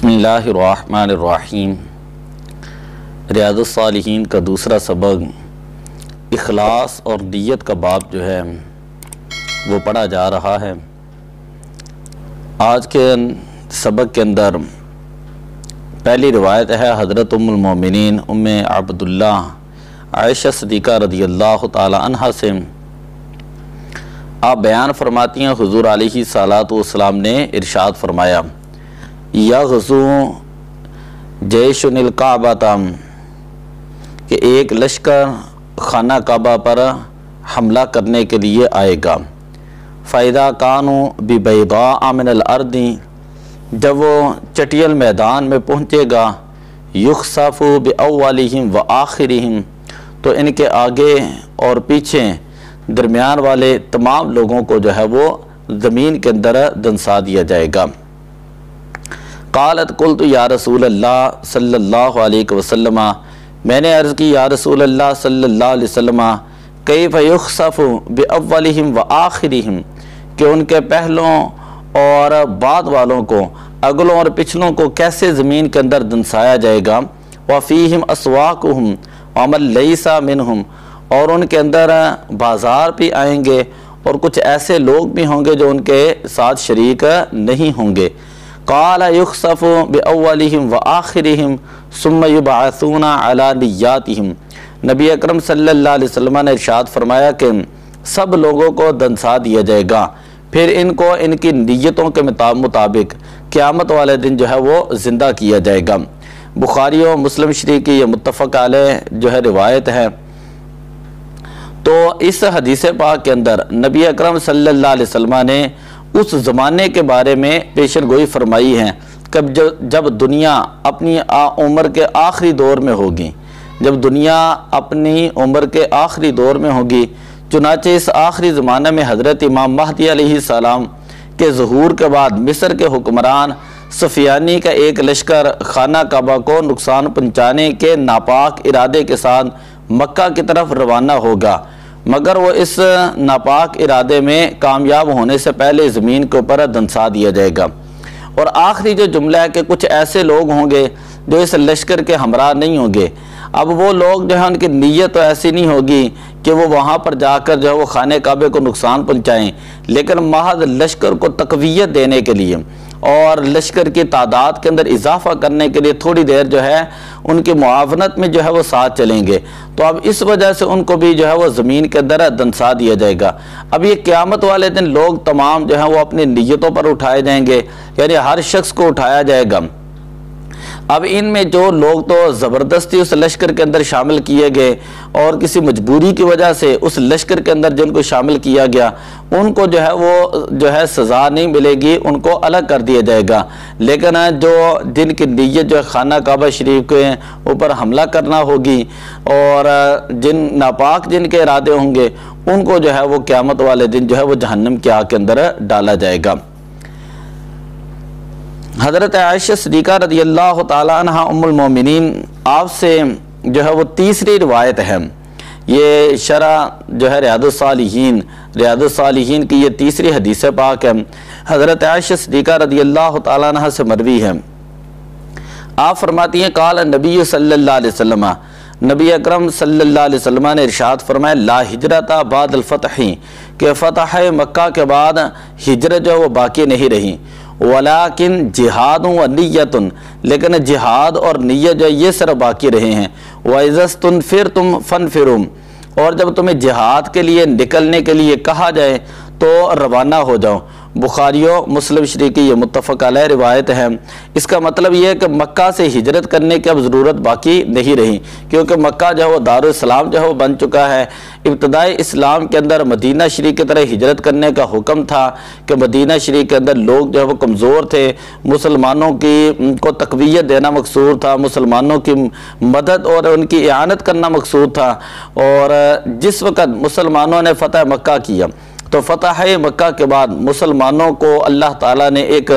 बिस्मिल्लाहिर्रहमानिर्रहीम। रियादुस्सालिहीन का दूसरा सबक इखलास और नियत का बाब जो है वो पढ़ा जा रहा है। आज के सबक के अंदर पहली रिवायत है हज़रत उम्मुल मोमिनीन उम्मे अब्दुल्लाह आयशा सिद्दीक़ा रज़ियल्लाहु ताला अन्हा से। आप बयान फरमाती हैं हुज़ूर अलैहिस्सलातु वस्सलाम ने इरशाद फरमाया, यग़ज़ू जैशुनिल काबा, कि एक लश्कर खाना काबा पर हमला करने के लिए आएगा। फ़ायदा कानू बिबैदा मिनल अर्दी, जब वो चटियल मैदान में पहुँचेगा, युख़्सफ़ु बिअव्वलिहिम व आखिरिहिम, तो इनके आगे और पीछे दरमियान वाले तमाम लोगों को जो है वो ज़मीन के अंदर दंसा दिया जाएगा। क़ालत क़ुल्तु या रसूल अल्लाह सल्लल्लाहु अलैहि वसल्लम, मैंने अर्ज़ की या रसूल अल्लाह सल्लल्लाहु अलैहि वसल्लम, कैफ़ युख़्सफ़ु बिअव्वलिहिम व आखिरिहिम, कि उनके पहलों और बाद वालों को, अगलों और पिछलों को कैसे ज़मीन के अंदर दंसाया जाएगा। व फ़ीहिम अस्वाक़ुहुम व मन लैसा मिनहुम, और उनके अंदर बाज़ार भी आएंगे और कुछ ऐसे लोग भी होंगे जो उनके साथ शरीक नहीं होंगे। क़ाल युख़्सफ़ु बिअव्वलिहिम व आखिरिहिम सुम्मा युबअसूना अला निय्यातिहिम, नबी अकरम सल्लल्लाहु अलैहि वसल्लम ने इरशाद फरमाया कि सब लोगों को दंसा दिया जाएगा, फिर इनको इनकी नीयतों के मुताबिक क़यामत वाले दिन जो है वो ज़िंदा किया जाएगा। बुखारी और मुस्लिम शरीफ की ये मुत्तफ़क़ अलैह जो है रिवायत है। तो इस हदीस पाक के अंदर नबी अकरम सल्लल्लाहु अलैहि वसल्लम ने उस ज़माने के बारे में पेशन गोई फरमाई है कब जब दुनिया अपनी उम्र के आखिरी दौर में होगी, जब दुनिया अपनी उम्र के आखिरी दौर में होगी। चुनाचे इस आखिरी ज़माने में हज़रत इमाम महदी अलैहिस्सलाम के ज़हूर के बाद मिस्र के हुक्मरान सफ़ियानी का एक लश्कर खाना काबा को नुकसान पहुँचाने के नापाक इरादे के साथ मक्का की तरफ रवाना होगा, मगर वो इस नापाक इरादे में कामयाब होने से पहले ज़मीन के ऊपर दंसा दिया जाएगा। और आखिरी जो जुमला है कि कुछ ऐसे लोग होंगे जो इस लश्कर के हमरा नहीं होंगे। अब वो लोग जो है उनकी नीयत तो ऐसी नहीं होगी कि वो वहाँ पर जाकर जो है वो खाने काबे को नुकसान पहुँचाएँ, लेकिन महज लश्कर को तक़वियत देने के लिए और लश्कर की तादाद के अंदर इजाफा करने के लिए थोड़ी देर जो है उनकी मुआवनत में जो है वो साथ चलेंगे। तो अब इस वजह से उनको भी जो है वो ज़मीन के अंदर दंसा दिया जाएगा। अब ये क़यामत वाले दिन लोग तमाम जो है वो अपनी नीयतों पर उठाए जाएंगे, यानी हर शख्स को उठाया जाएगा। अब इनमें जो लोग तो ज़बरदस्ती उस लश्कर के अंदर शामिल किए गए और किसी मजबूरी की वजह से उस लश्कर के अंदर जिनको शामिल किया गया, उनको जो है वो जो है सज़ा नहीं मिलेगी, उनको अलग कर दिया जाएगा। लेकिन जो जिनकी नीयत जो है खाना काबा शरीफ के ऊपर हमला करना होगी और जिन नापाक जिनके इरादे होंगे, उनको जो है वो क़यामत वाले दिन जो है वो जहन्नम की आग के अंदर डाला जाएगा। हज़रत आयशा सिद्दीक़ा रज़ियल्लाहु ताला अन्हा उम्मुल मोमिनीन आपसे जो है वो तीसरी रिवायत है। ये शरह जो है रियादुस्सालिहीन की ये तीसरी हदीस पाक है। हज़रत आयशा सिद्दीक़ा रज़ियल्लाहु ताला अन्हा से मरवी है। आप फरमाती हैं क़ाल नबी सल्लल्लाहु अलैहि वसल्लम, नबी अकरम सल्लल्लाहु अलैहि वसल्लम ने इरशाद फरमाया, ला हिजरता बादल फ़तही, के फ़तह मक्का के बाद हिजरत जो वो बाकी नहीं रही। वलाकिन जिहाद व नियतुन, लेकिन जिहाद और नियत जो ये सिर्फ बाकी रहे हैं। वइज़स्तुन फिर तुम फ़न फिरुम, और जब तुम्हें जिहाद के लिए निकलने के लिए कहा जाए तो रवाना हो जाओ। बुखारियों मुस्लिम शरीफ की ये मुत्तफ़क़ अलैह रिवायत है। इसका मतलब ये है कि मक्का से हिजरत करने की अब ज़रूरत बाकी नहीं रही, क्योंकि मक्का जो है वो दारुल इस्लाम जो है वो बन चुका है। इब्तदाई इस्लाम के अंदर मदीना शरीफ की तरह हिजरत करने का हुक्म था कि मदीना शरीफ के अंदर लोग जो है वो कमज़ोर थे, मुसलमानों की को तक़वियत देना मकसूद था, मुसलमानों की मदद और उनकी इआनत करना मकसूद था। और जिस वक़्त मुसलमानों ने फ़तह मक्का किया, तो फ़तह मक्का के बाद मुसलमानों को अल्लाह ताला ने एक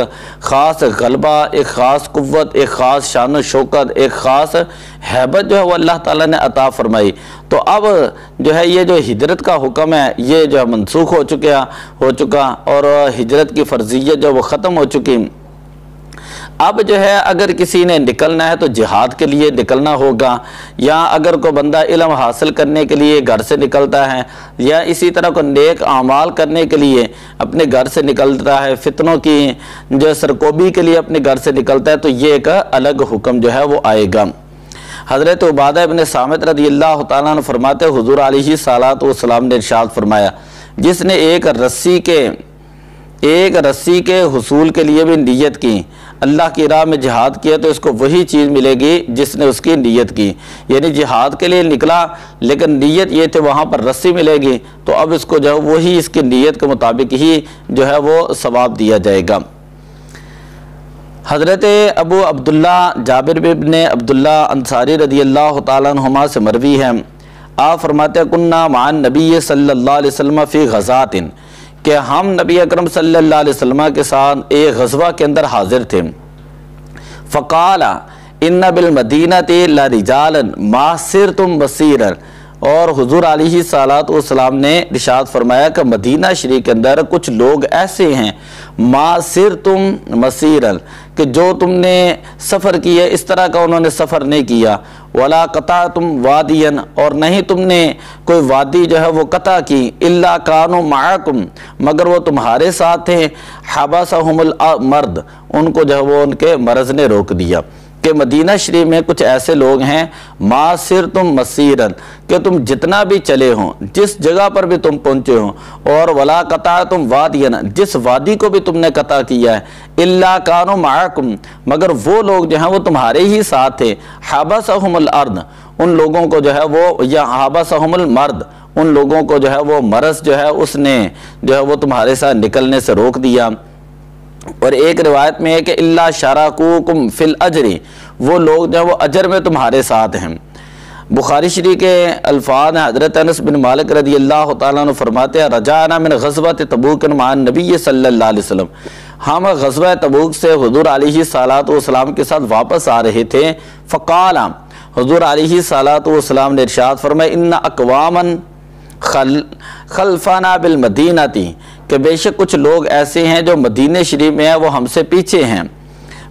ख़ास गलबा, एक ख़ास कुव्वत, एक ख़ास शान शौकत, एक ख़ास हैबत जो है वो अल्लाह ताला ने अता फ़रमाई। तो अब जो है ये जो हिजरत का हुक्म है ये जो है मनसूख हो चुका और हिजरत की फ़र्ज़ियत जो वो ख़त्म हो चुकी। अब जो है अगर किसी ने निकलना है तो जिहाद के लिए निकलना होगा, या अगर कोई बंदा इल्म हासिल करने के लिए घर से निकलता है, या इसी तरह को नेक आमाल करने के लिए अपने घर से निकलता है, फितनों की जो सरकोबी के लिए अपने घर से निकलता है, तो ये एक अलग हुक्म जो है वो आएगा। हज़रत उबादा इब्न सामित रज़ियल्लाहु ताला अन्हु फरमाते हुज़ूर अलैहिस्सलातु वस्सलाम ने इरशाद फरमाया, जिसने एक रस्सी के हुसूल के लिए भी नियत की, अल्लाह की राह में जिहाद किया, तो इसको वही चीज़ मिलेगी जिसने उसकी नियत की। यानी जिहाद के लिए निकला लेकिन नियत ये थे वहाँ पर रस्सी मिलेगी, तो अब इसको जो है वही इसकी नियत के मुताबिक ही जो है वो सवाब दिया जाएगा। हज़रत अबू अब्दुल्ला जाबिर इब्न अब्दुल्ला अंसारी रज़ियल्लाहु ताला अन्हुमा से मरवी है, आप फरमाते कुन्ना माअन नबी सल्लल्लाहु अलैहि वसल्लम फ़ी ग़ज़ातिन, कि हम नबी अकरम सल्लल्लाहु अलैहि वसल्लम के साथ एक ग़ज़वा के अंदर हाजिर थे। फ़क़ाला इन्ना बिल मदीनति ला रिजालन मा सिरतुम मसीरन, और हुज़ूर अलैहिस्सलातु वस्सलाम ने इरशाद फरमाया कि मदीना शरीफ के अंदर कुछ लोग ऐसे हैं, मा सिरतुम मसीरन, कि जो तुमने सफ़र किया इस तरह का उन्होंने सफ़र नहीं किया, वला कता तुम वादियन, और नहीं तुमने कोई वादी जो है वो कता की, इल्ला कानु माकुम, मगर वो तुम्हारे साथ थे, हबसहुमुल मर्द, उनको जो है वो उनके मर्ज़ ने रोक दिया। कि मदीना शरीफ में कुछ ऐसे लोग हैं, मा सिर तुम मसीरन, कि तुम जितना भी चले हों, जिस जगह पर भी तुम पहुँचे हों, और वला कता तुम वादियन, जिस वादी को भी तुमने कता किया है, इल्ला कानु माकुम, मगर वो लोग जो हैं वो तुम्हारे ही साथ थे, हबसहुमुल अर्द, उन लोगों को जो है वो, या हबसहुमुल मर्द, उन लोगों को जो है वो मरज़ जो है उसने जो है वो तुम्हारे साथ निकलने से रोक दिया। और एक रिवायत में है कि इल्ला शराकुकुम फिल अजरी, वो लोग जो है वो अजर में तुम्हारे साथ हैं। बुखारी शरीफ के अल्फाज हैं, हज़रत अनस बिन मालिक रज़ियल्लाहु ताला अन्हु फरमाते हैं, रजाना मिन ग़ज़वत तबूक माअन नबी सल्लल्लाहु अलैहि वसल्लम, हम ग़ज़वा तबूक से हुज़ूर अलैहिस्सलातु वस्सलाम के साथ वापस आ रहे थे। फ़क़ाला, हुज़ूर अलैहिस्सलातु वस्सलाम ने इरशाद फरमाया, इन्ना अक़वामन खल्फाना बिल मदीनती, कि बेशक कुछ लोग ऐसे हैं जो मदीने शरीफ में है वो हमसे पीछे हैं।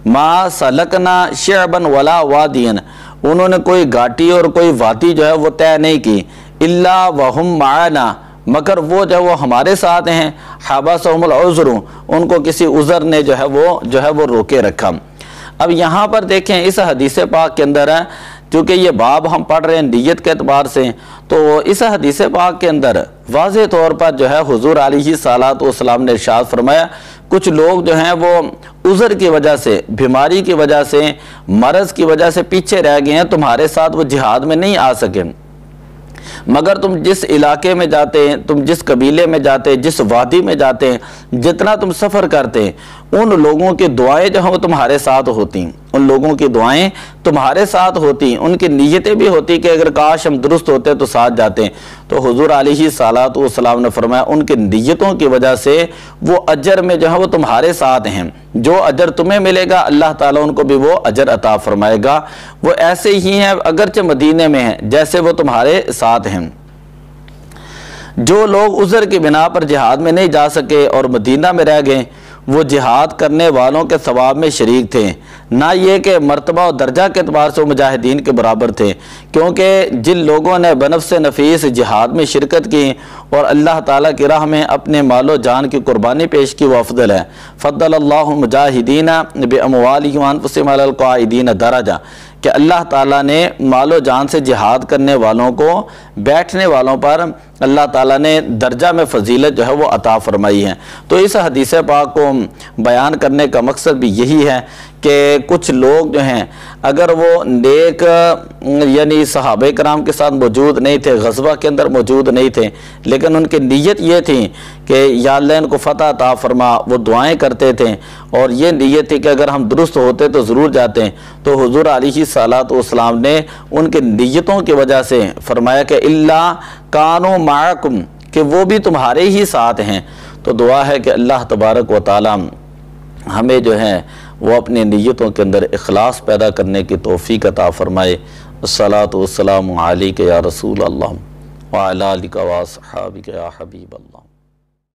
मा सलकना शअबन वला वादियन, उन्होंने कोई घाटी और कोई वादी जो है वो तय नहीं की, इल्ला वहुम माना, मगर वो जो वो हमारे साथ हैं, हबसहुमुल उज़्रु, उनको किसी उज़र ने जो है वो रोके रखा। अब यहाँ पर देखें इस हदीस पाक के अंदर है, क्योंकि ये बाब हम पढ़ रहे हैं नियत के एतबार से, तो इस हदीस पाक के अंदर वाज़े तौर पर जो है हुज़ूर अलैहिस्सलातु वस्सलाम ने इरशाद फरमाया, कुछ लोग जो हैं वो उज़र की वजह से, बीमारी की वजह से, मरज़ की वजह से पीछे रह गए हैं, तुम्हारे साथ वो जिहाद में नहीं आ सके। मगर तुम जिस इलाके में जाते हैं, तुम जिस कबीले में जाते हैं, जिस वादी में जाते हैं, जितना तुम सफ़र करते हैं, उन लोगों की दुआएं जो हैं वो तुम्हारे साथ होती, उन लोगों की दुआएं तुम्हारे साथ होती, उनकी नीयतें भी होती कि अगर काश हम दुरुस्त होते तो साथ जाते। तो हुज़ूर अलैहिस्सलातु वस्सलाम ने फरमाया, उनकी नीयतों की वजह से वो अजर में जो है वो तुम्हारे साथ हैं, जो अजर तुम्हें मिलेगा अल्लाह ताला उनको भी वो अजर अता फरमाएगा। वो ऐसे ही हैं, अगरचे मदीने में हैं, जैसे वो तुम्हारे साथ हैं। जो लोग उज़र की बिना पर जिहाद में नहीं जा सके और मदीना में रह गए, वो जिहाद करने वालों के सवाब में शरीक थे, ना ये कि मर्तबा और दर्जा के अतबार से मुजाहिदीन के बराबर थे, क्योंकि जिन लोगों ने बनफ्स नफीस जिहाद में शिरकत की और अल्लाह ताला की राह में अपने मालो जान की कुर्बानी पेश की, वो अफजल है। फ़द्दलल्लाहु मुजाहिदीना बिअमवालिहिम व अनफुसिहिम अलल क़ाइदीन दरजा, कि अल्लाह ताला ने मालो जान से जिहाद करने वालों को, बैठने वालों पर अल्लाह ताला ने दर्जा में फजीलत जो है वो अता फरमाई है। तो इस हदीस पाक को बयान करने का मकसद भी यही है कि कुछ लोग जो हैं अगर वो नेक यानी सहाबे कराम के साथ मौजूद नहीं थे, ग़ज़वा के अंदर मौजूद नहीं थे, लेकिन उनकी नीयत ये थी कि या अल्लाह इनको फ़तह अता फरमा, वो दुआएं करते थे और ये नीयत थी कि अगर हम दुरुस्त होते तो ज़रूर जाते। तो हुज़ूर अलैहिस्सलातु वस्सलाम ने उनकी नीयतों की वजह से फरमाया कि इल्ला कानु माकुम, कि वो भी तुम्हारे ही साथ हैं। तो दुआ है कि अल्लाह तबारक व तआला हमें जो है वो अपनी नीयतों के अंदर इखलास पैदा करने की तौफीक अता फरमाए। अस्सलातु वस्सलामु अलैका या रसूल अल्लाह व अला आलिका व अस्हाबिका या हबीब अल्लाह।